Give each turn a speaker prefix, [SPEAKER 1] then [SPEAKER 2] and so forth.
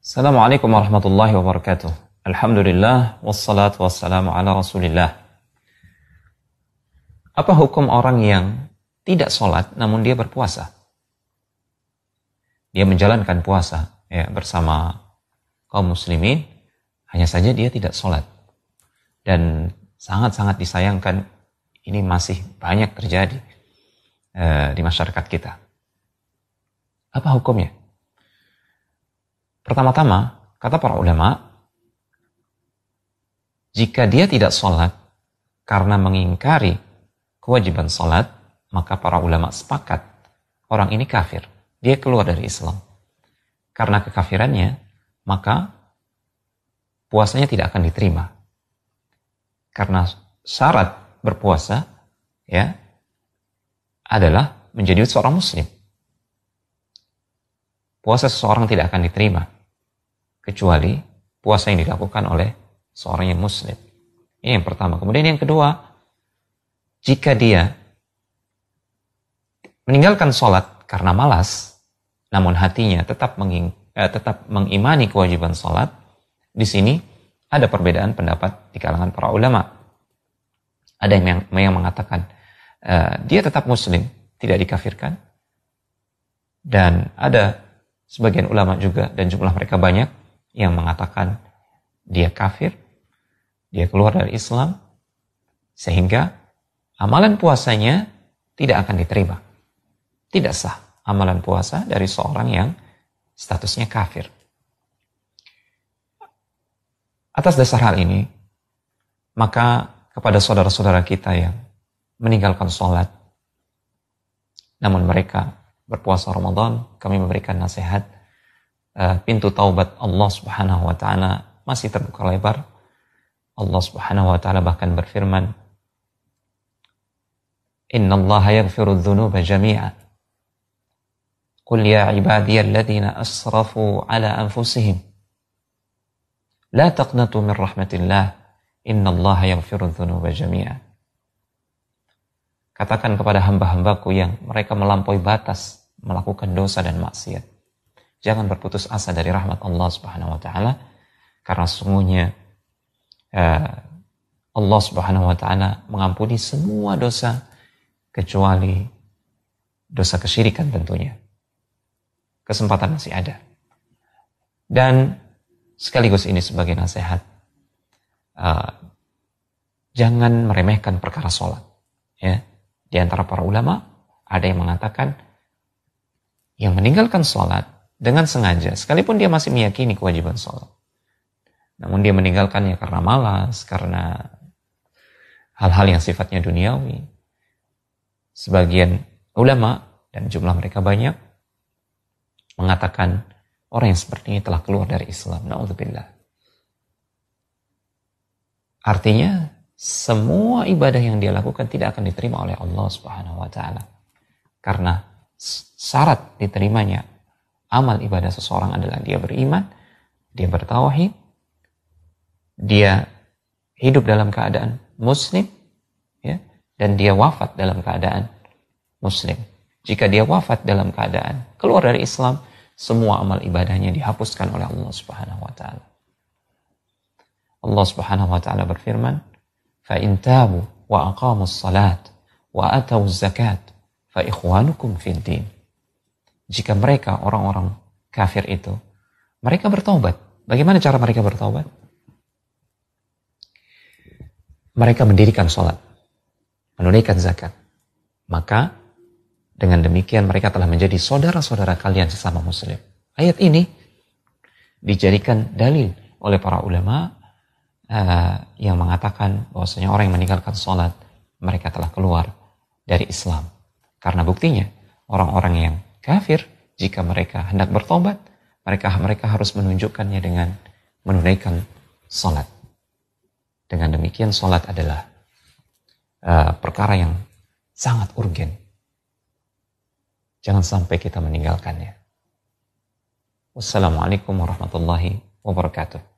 [SPEAKER 1] Assalamualaikum warahmatullahi wabarakatuh. Alhamdulillah, wassalatu wassalamu ala rasulillah. Apa hukum orang yang tidak sholat namun dia berpuasa? Dia menjalankan puasa bersama kaum muslimin, hanya saja dia tidak sholat. Dan sangat-sangat disayangkan ini masih banyak terjadi di masyarakat kita. Apa hukumnya? Pertama-tama, kata para ulama, jika dia tidak sholat karena mengingkari kewajiban sholat, maka para ulama sepakat orang ini kafir. Dia keluar dari Islam. Karena kekafirannya, maka puasanya tidak akan diterima. Karena syarat berpuasa adalah menjadi seorang muslim. Puasa seseorang tidak akan diterima kecuali puasa yang dilakukan oleh seorang yang muslim. Ini yang pertama. Kemudian yang kedua, jika dia meninggalkan sholat karena malas, namun hatinya tetap mengimani kewajiban sholat, di sini ada perbedaan pendapat di kalangan para ulama. Ada yang mengatakan dia tetap muslim, tidak dikafirkan, dan ada sebagian ulama juga, dan jumlah mereka banyak, yang mengatakan dia kafir, dia keluar dari Islam, sehingga amalan puasanya tidak akan diterima. Tidak sah amalan puasa dari seorang yang statusnya kafir. Atas dasar hal ini, maka kepada saudara-saudara kita yang meninggalkan sholat, namun mereka berpuasa Ramadan, kami memberikan nasihat, pintu taubat Allah Subhanahu wa taala masih terbuka lebar. Allah Subhanahu wa taala bahkan berfirman, "Innallaha yaghfiru dzunuba jami'a. Qul ya ibadiyalladzina asrafu ala anfusihim la taqnatu min rahmatillah. Innallaha yaghfiru dzunuba jami'a." Katakan kepada hamba-hambaku yang mereka melampaui batas, melakukan dosa dan maksiat, jangan berputus asa dari rahmat Allah Subhanahu wa taala, karena sesungguhnya Allah Subhanahu wa taala mengampuni semua dosa kecuali dosa kesyirikan tentunya. Kesempatan masih ada. Dan sekaligus ini sebagai nasihat, jangan meremehkan perkara sholat. Di antara para ulama ada yang mengatakan yang meninggalkan sholat dengan sengaja, sekalipun dia masih meyakini kewajiban sholat, namun dia meninggalkannya karena malas, karena hal-hal yang sifatnya duniawi. Sebagian ulama, dan jumlah mereka banyak, mengatakan orang yang seperti ini telah keluar dari Islam. Na'udzubillah. Artinya semua ibadah yang dia lakukan tidak akan diterima oleh Allah Subhanahu wa taala. Karena syarat diterimanya amal ibadah seseorang adalah dia beriman, dia bertauhid, dia hidup dalam keadaan muslim, dan dia wafat dalam keadaan muslim. Jika dia wafat dalam keadaan keluar dari Islam, semua amal ibadahnya dihapuskan oleh Allah Subhanahu wa taala. Allah Subhanahu wa taala berfirman, فَإِنْ تَابُوا وَأَقَامُوا الصَّلَاةَ وَأَتَوُا الزَّكَاةَ فَإِخْوَانُكُمْ فِي الدِّينِ. Jika mereka, orang-orang kafir itu, mereka bertaubat. Bagaimana cara mereka bertaubat? Mereka mendirikan sholat, menunaikan zakat. Maka dengan demikian mereka telah menjadi saudara-saudara kalian sesama muslim. Ayat ini dijadikan dalil oleh para ulama yang mengatakan bahwasanya orang yang meninggalkan sholat, mereka telah keluar dari Islam. Karena buktinya, orang-orang yang kafir, jika mereka hendak bertobat, mereka harus menunjukkannya dengan menunaikan sholat. Dengan demikian, sholat adalah perkara yang sangat urgen. Jangan sampai kita meninggalkannya. Wassalamualaikum warahmatullahi wabarakatuh.